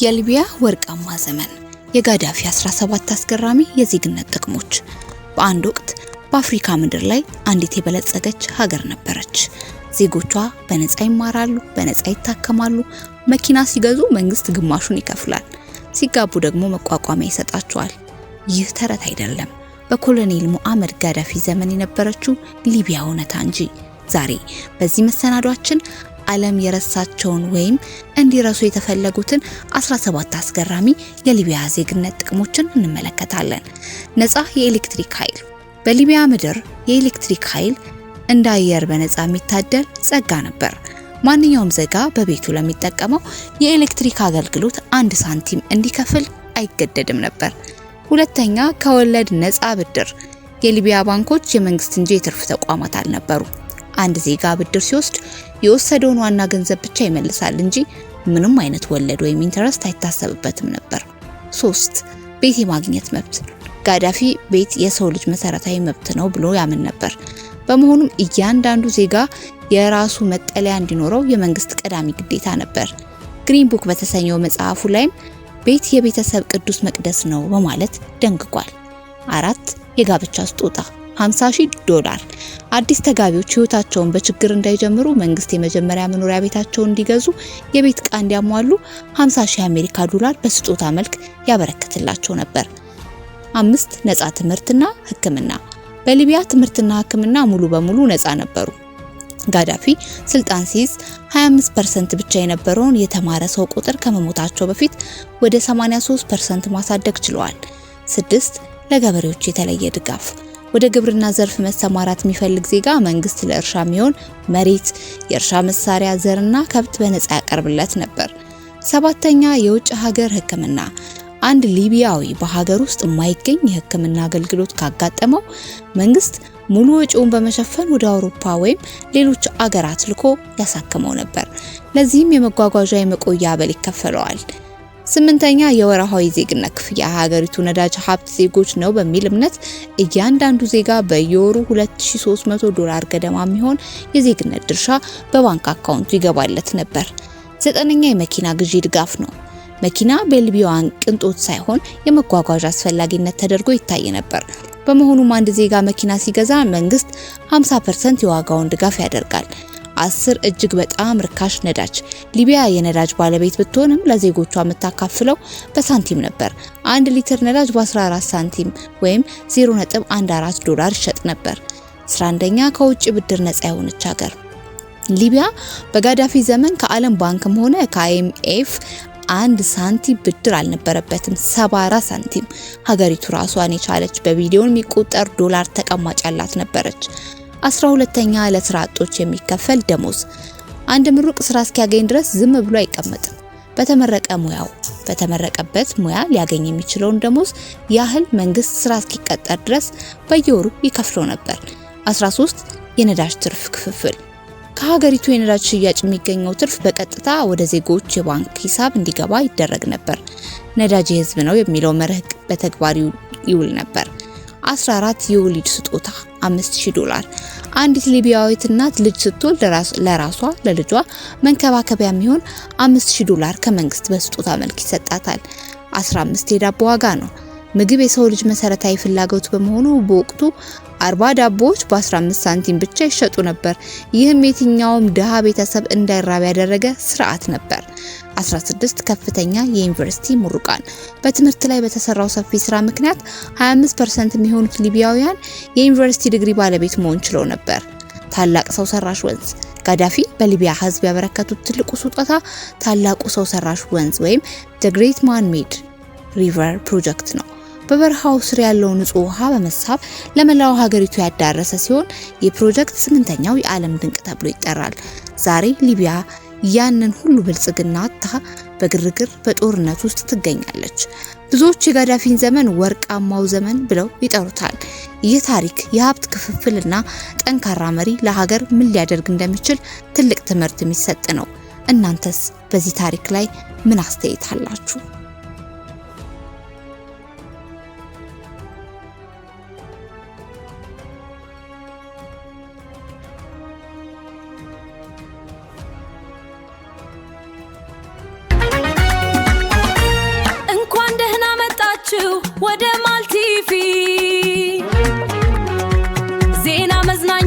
የሊቢያ ወርቃማ ዘመን የጋዳፊ 17 አስገራሚ የዜግነት ጥቅሞች። በአንድ ወቅት በአፍሪካ ምድር ላይ አንዲት የበለጸገች ሀገር ነበረች። ዜጎቿ በነፃ ይማራሉ፣ በነፃ ይታከማሉ፣ መኪና ሲገዙ መንግስት ግማሹን ይከፍላል፣ ሲጋቡ ደግሞ መቋቋሚያ ይሰጣቸዋል። ይህ ተረት አይደለም፣ በኮሎኔል ሙአመር ጋዳፊ ዘመን የነበረችው ሊቢያ እውነታ እንጂ። ዛሬ በዚህ መሰናዷችን ዓለም የረሳቸውን ወይም እንዲረሱ የተፈለጉትን 17 አስገራሚ የሊቢያ ዜግነት ጥቅሞችን እንመለከታለን። ነፃ የኤሌክትሪክ ኃይል። በሊቢያ ምድር የኤሌክትሪክ ኃይል እንደ አየር በነፃ የሚታደል ጸጋ ነበር። ማንኛውም ዜጋ በቤቱ ለሚጠቀመው የኤሌክትሪክ አገልግሎት 1 ሳንቲም እንዲከፍል አይገደድም ነበር። ሁለተኛ፣ ከወለድ ነፃ ብድር። የሊቢያ ባንኮች የመንግስት እንጂ የትርፍ ተቋማት አልነበሩ። አንድ ዜጋ ብድር ሲወስድ የወሰደውን ዋና ገንዘብ ብቻ ይመልሳል እንጂ ምንም አይነት ወለድ ወይም ኢንተረስት አይታሰብበትም ነበር። 3 ቤት የማግኘት መብት። ጋዳፊ ቤት የሰው ልጅ መሰረታዊ መብት ነው ብሎ ያምን ነበር። በመሆኑም እያንዳንዱ ዜጋ የራሱ መጠለያ እንዲኖረው የመንግስት ቀዳሚ ግዴታ ነበር። ግሪን ቡክ በተሰኘው መጽሐፉ ላይም ቤት የቤተሰብ ቅዱስ መቅደስ ነው በማለት ደንግጓል። 4 የጋብቻ ስጦታ $50,000። አዲስ ተጋቢዎች ህይወታቸውን በችግር እንዳይጀምሩ መንግስት የመጀመሪያ መኖሪያ ቤታቸውን እንዲገዙ የቤት ዕቃ እንዲያሟሉ $50,000 በስጦታ መልክ ያበረክትላቸው ነበር። 5 ነፃ ትምህርትና ሕክምና። በሊቢያ ትምህርትና ሕክምና ሙሉ በሙሉ ነፃ ነበሩ። ጋዳፊ ስልጣን ሲይዝ 25% ብቻ የነበረውን የተማረ ሰው ቁጥር ከመሞታቸው በፊት ወደ 83% ማሳደግ ችለዋል። 6 ለገበሬዎች የተለየ ድጋፍ። ወደ ግብርና ዘርፍ መሰማራት የሚፈልግ ዜጋ መንግስት ለእርሻ የሚሆን መሬት፣ የእርሻ መሳሪያ፣ ዘርና ከብት በነፃ ያቀርብለት ነበር። 7ኛ የውጭ ሀገር ሕክምና። አንድ ሊቢያዊ በሀገር ውስጥ የማይገኝ የሕክምና አገልግሎት ካጋጠመው መንግስት ሙሉ ወጪውን በመሸፈን ወደ አውሮፓ ወይም ሌሎች አገራት ልኮ ያሳክመው ነበር። ለዚህም የመጓጓዣ የመቆያ አበል ይከፈለዋል። 8ኛ የወርሃዊ ዜግነት ክፍያ። ሀገሪቱ ነዳጅ ሀብት ዜጎች ነው በሚል እምነት እያንዳንዱ ዜጋ በየወሩ $2,300 ገደማ የሚሆን የዜግነት ድርሻ በባንክ አካውንቱ ይገባለት ነበር። 9ኛ የመኪና ግዢ ድጋፍ ነው። መኪና በሊቢያውያን ቅንጦት ሳይሆን የመጓጓዣ አስፈላጊነት ተደርጎ ይታይ ነበር። በመሆኑም አንድ ዜጋ መኪና ሲገዛ መንግስት 50% የዋጋውን ድጋፍ ያደርጋል። 10 እጅግ በጣም ርካሽ ነዳጅ። ሊቢያ የነዳጅ ባለቤት ብትሆንም ለዜጎቿ የምታካፍለው በሳንቲም ነበር። 1 ሊትር ነዳጅ በ14 ሳንቲም ወይም $0.14 ይሸጥ ነበር። 11ኛ ከውጭ ብድር ነፃ የሆነች ሀገር። ሊቢያ በጋዳፊ ዘመን ከዓለም ባንክም ሆነ ከአይኤምኤፍ 1 ሳንቲም ብድር አልነበረበትም። 74 ሳንቲም። ሀገሪቱ ራሷን የቻለች በቢሊዮን የሚቆጠር ዶላር ተቀማጭ ያላት ነበረች። 12ኛ ለስራ አጦች የሚከፈል ደሞዝ። አንድ ምሩቅ ስራ እስኪያገኝ ድረስ ዝም ብሎ አይቀመጥም። በተመረቀበት ሙያ ሊያገኝ የሚችለውን ደሞዝ ያህል መንግስት ስራ እስኪቀጠር ድረስ በየወሩ ይከፍለው ነበር። 13 የነዳጅ ትርፍ ክፍፍል። ከሀገሪቱ የነዳጅ ሽያጭ የሚገኘው ትርፍ በቀጥታ ወደ ዜጎች የባንክ ሂሳብ እንዲገባ ይደረግ ነበር። ነዳጅ የህዝብ ነው የሚለው መርህ በተግባር ይውል ነበር። 14 የወሊድ ስጦታ $5,000። አንዲት ሊቢያዊት እናት ልጅ ስትወልድ ለራሷ ለልጇ መንከባከቢያ የሚሆን $5,000 ከመንግስት በስጦታ መልክ ይሰጣታል። 15 የዳቦ ዋጋ ነው። ምግብ የሰው ልጅ መሰረታዊ ፍላጎት በመሆኑ በወቅቱ 40 ዳቦዎች በ15 ሳንቲም ብቻ ይሸጡ ነበር። ይህም የትኛውም ድሃ ቤተሰብ እንዳይራብ ያደረገ ስርዓት ነበር። 16 ከፍተኛ የዩኒቨርሲቲ ምሩቃን። በትምህርት ላይ በተሰራው ሰፊ ስራ ምክንያት 25% የሚሆኑት ሊቢያውያን የዩኒቨርሲቲ ዲግሪ ባለቤት መሆን ችለው ነበር። ታላቅ ሰው ሰራሽ ወንዝ። ጋዳፊ በሊቢያ ህዝብ ያበረከቱት ትልቁ ስጦታ ታላቁ ሰው ሰራሽ ወንዝ ወይም The Great Man-Made River ፕሮጀክት ነው። በበረሃው ስር ያለው ንጹህ ውሃ በመሳብ ለመላው ሀገሪቱ ያዳረሰ ሲሆን የፕሮጀክት 8ኛው የዓለም ድንቅ ተብሎ ይጠራል። ዛሬ ሊቢያ ያንን ሁሉ ብልጽግና አጥታ በግርግር በጦርነት ውስጥ ትገኛለች። ብዙዎች የጋዳፊን ዘመን ወርቃማው ዘመን ብለው ይጠሩታል። ይህ ታሪክ የሀብት ክፍፍልና ጠንካራ መሪ ለሀገር ምን ሊያደርግ እንደሚችል ትልቅ ትምህርት የሚሰጥ ነው። እናንተስ በዚህ ታሪክ ላይ ምን አስተያየት አላችሁ? ዜና መዝናኛ